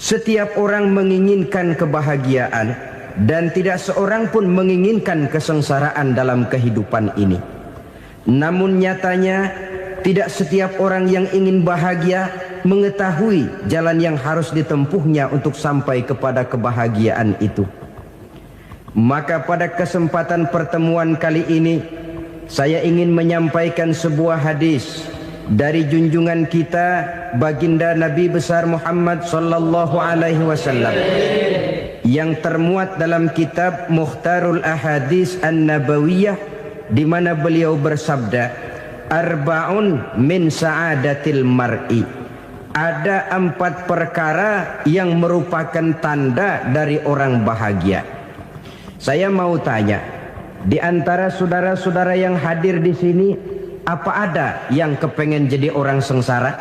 Setiap orang menginginkan kebahagiaan dan tidak seorang pun menginginkan kesengsaraan dalam kehidupan ini. Namun nyatanya tidak setiap orang yang ingin bahagia mengetahui jalan yang harus ditempuhnya untuk sampai kepada kebahagiaan itu. Maka pada kesempatan pertemuan kali ini saya ingin menyampaikan sebuah hadis dari junjungan kita baginda Nabi besar Muhammad sallallahu alaihi wasallam yang termuat dalam kitab Mukhtarul Ahadits An-Nabawiyah, di mana beliau bersabda, arba'un min sa'adatil mar'i. Ada 4 perkara yang merupakan tanda dari orang bahagia. Saya mau tanya, di antara saudara-saudara yang hadir di sini, apa ada yang kepengen jadi orang sengsara?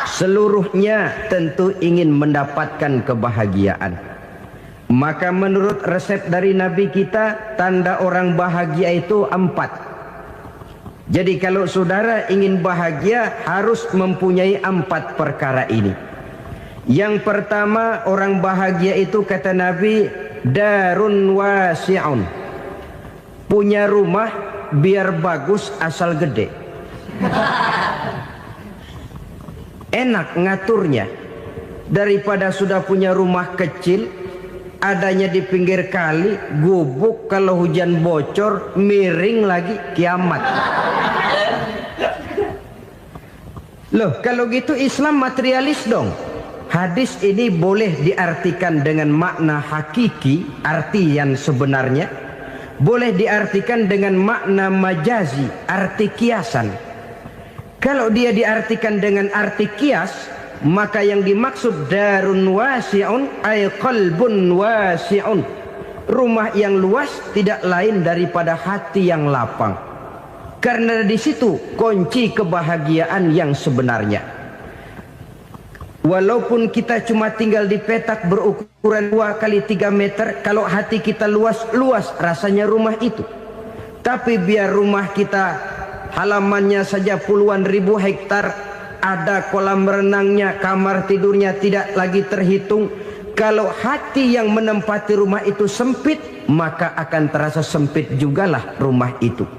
Seluruhnya tentu ingin mendapatkan kebahagiaan. Maka menurut resep dari Nabi kita, tanda orang bahagia itu 4. Jadi kalau saudara ingin bahagia harus mempunyai 4 perkara ini. Yang pertama, orang bahagia itu kata Nabi, darun wasi'un. Punya rumah biar bagus asal gede. Enak ngaturnya. Daripada sudah punya rumah kecil, adanya di pinggir kali, gubuk, kalau hujan bocor, miring lagi, kiamat. Loh, kalau gitu Islam materialis dong. Hadis ini boleh diartikan dengan makna hakiki, arti yang sebenarnya. Boleh diartikan dengan makna majazi, arti kiasan. Kalau dia diartikan dengan arti kias, maka yang dimaksud darun wasi'un ay qalbun wasi'un. Rumah yang luas tidak lain daripada hati yang lapang. Karena di situ kunci kebahagiaan yang sebenarnya. Walaupun kita cuma tinggal di petak berukuran 2 kali 3 meter, kalau hati kita luas-luas rasanya rumah itu. Tapi biar rumah kita halamannya saja puluhan ribu hektar, ada kolam renangnya, kamar tidurnya tidak lagi terhitung. Kalau hati yang menempati rumah itu sempit, maka akan terasa sempit jugalah rumah itu.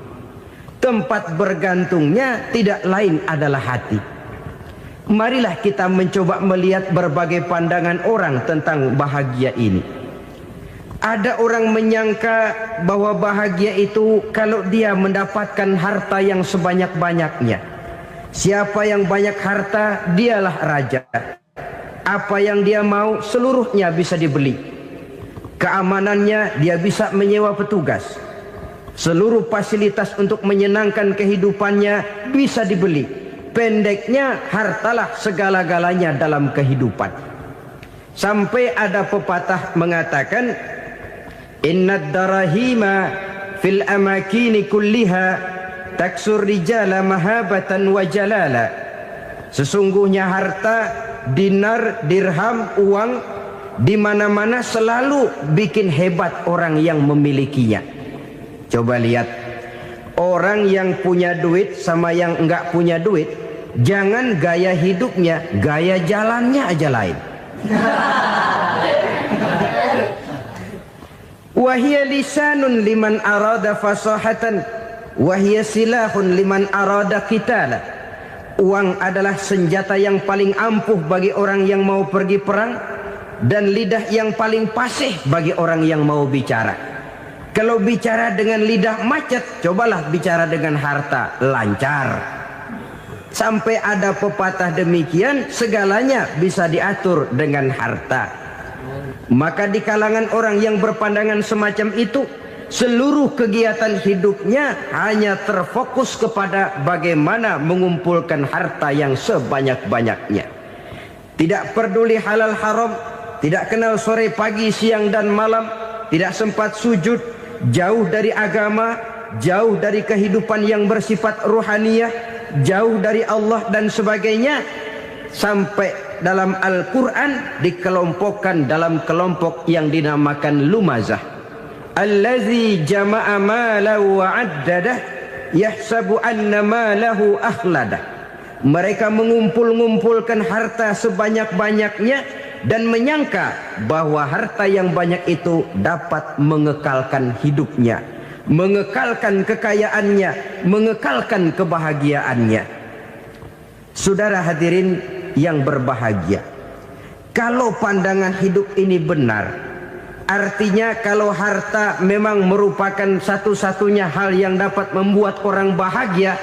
Tempat bergantungnya tidak lain adalah hati. Marilah kita mencoba melihat berbagai pandangan orang tentang bahagia ini. Ada orang menyangka bahwa bahagia itu kalau dia mendapatkan harta yang sebanyak-banyaknya. Siapa yang banyak harta, dialah raja. Apa yang dia mau, seluruhnya bisa dibeli. Keamanannya, dia bisa menyewa petugas. Seluruh fasilitas untuk menyenangkan kehidupannya bisa dibeli. Pendeknya, hartalah segala-galanya dalam kehidupan. Sampai ada pepatah mengatakan, innad darahima fil amakini kulliha taksur rijala mahabatan wa jalala. Sesungguhnya harta, dinar, dirham, uang di mana-mana selalu bikin hebat orang yang memilikinya. Coba lihat, orang yang punya duit sama yang enggak punya duit, jangan gaya hidupnya, gaya jalannya aja lain. Wahia lisanun liman arada fasahatan, wahia silahun liman arada qitala. Uang adalah senjata yang paling ampuh bagi orang yang mau pergi perang, dan lidah yang paling fasih bagi orang yang mau bicara. Kalau bicara dengan lidah macet, cobalah bicara dengan harta, lancar. Sampai ada pepatah demikian, segalanya bisa diatur dengan harta. Maka di kalangan orang yang berpandangan semacam itu, seluruh kegiatan hidupnya hanya terfokus kepada bagaimana mengumpulkan harta yang sebanyak-banyaknya. Tidak peduli halal haram, tidak kenal sore pagi siang dan malam, tidak sempat sujud, jauh dari agama, jauh dari kehidupan yang bersifat ruhaniyah, jauh dari Allah dan sebagainya. Sampai dalam Al-Quran dikelompokkan dalam kelompok yang dinamakan lumazah. Allazi jama'a malahu wa 'addadah yahsabu anna malahu akhladah. Mereka mengumpul-ngumpulkan harta sebanyak-banyaknya dan menyangka bahwa harta yang banyak itu dapat mengekalkan hidupnya, mengekalkan kekayaannya, mengekalkan kebahagiaannya. Saudara hadirin yang berbahagia, kalau pandangan hidup ini benar, artinya kalau harta memang merupakan satu-satunya hal yang dapat membuat orang bahagia,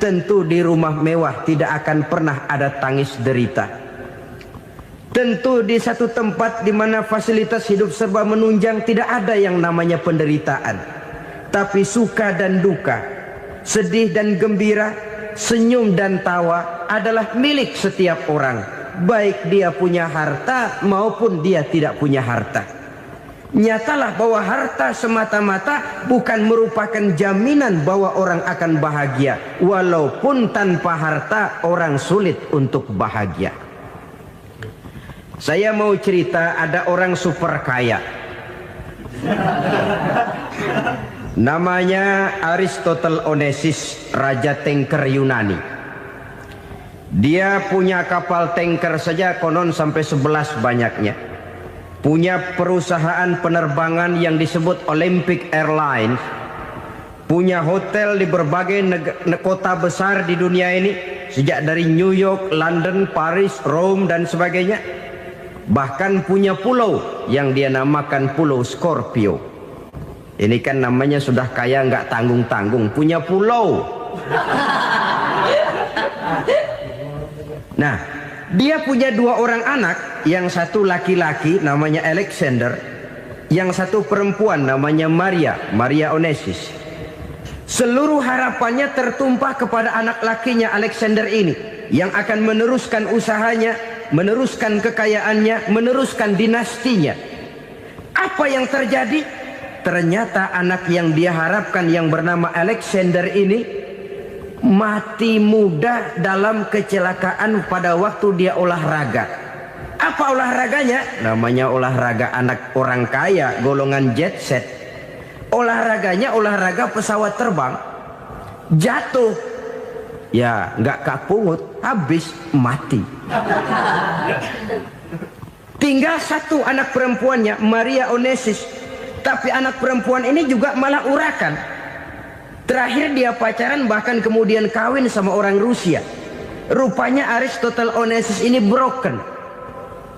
tentu di rumah mewah tidak akan pernah ada tangis derita. Tentu di satu tempat di mana fasilitas hidup serba menunjang tidak ada yang namanya penderitaan. Tapi suka dan duka, sedih dan gembira, senyum dan tawa adalah milik setiap orang, baik dia punya harta maupun dia tidak punya harta. Nyatalah bahwa harta semata-mata bukan merupakan jaminan bahwa orang akan bahagia. Walaupun tanpa harta orang sulit untuk bahagia. Saya mau cerita, ada orang super kaya. Namanya Aristotle Onesimus, Raja Tanker Yunani. Dia punya kapal tanker saja konon sampai 11 banyaknya. Punya perusahaan penerbangan yang disebut Olympic Airlines. Punya hotel di berbagai kota besar di dunia ini, sejak dari New York, London, Paris, Rome dan sebagainya. Bahkan punya pulau yang dia namakan Pulau Scorpio. Ini kan namanya sudah kaya nggak tanggung-tanggung, punya pulau. Nah, dia punya 2 orang anak, yang satu laki-laki namanya Alexander, yang satu perempuan namanya Maria Onesimus. Seluruh harapannya tertumpah kepada anak lakinya Alexander ini, yang akan meneruskan usahanya, meneruskan kekayaannya, meneruskan dinastinya. Apa yang terjadi? Ternyata anak yang dia harapkan yang bernama Alexander ini mati muda dalam kecelakaan pada waktu dia olahraga. Apa olahraganya? Namanya olahraga anak orang kaya, golongan jet set. Olahraganya olahraga pesawat terbang. Jatuh, ya nggak kapungut, habis mati. Tinggal satu anak perempuannya, Maria Onesimus. Tapi anak perempuan ini juga malah urakan. Terakhir dia pacaran, bahkan kemudian kawin sama orang Rusia. Rupanya Aristotle Onesimus ini broken.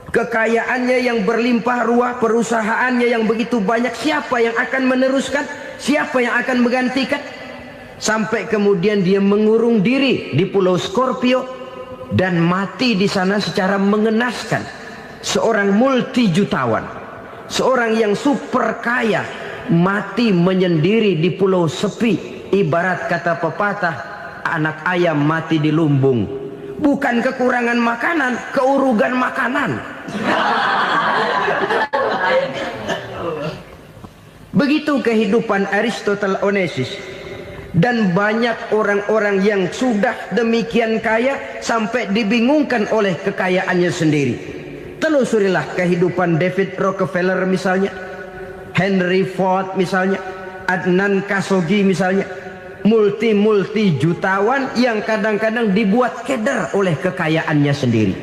Kekayaannya yang berlimpah ruah, perusahaannya yang begitu banyak, siapa yang akan meneruskan? Siapa yang akan menggantikan? Sampai kemudian dia mengurung diri di Pulau Scorpio dan mati di sana secara mengenaskan. Seorang multi jutawan, seorang yang super kaya, mati menyendiri di pulau sepi. Ibarat kata pepatah, anak ayam mati di lumbung. Bukan kekurangan makanan, keurugan makanan. Begitu kehidupan Aristotle Onesimus. Dan banyak orang-orang yang sudah demikian kaya sampai dibingungkan oleh kekayaannya sendiri. Telusurilah kehidupan David Rockefeller misalnya, Henry Ford misalnya, Adnan Khashoggi misalnya. Multi jutawan yang kadang-kadang dibuat keder oleh kekayaannya sendiri.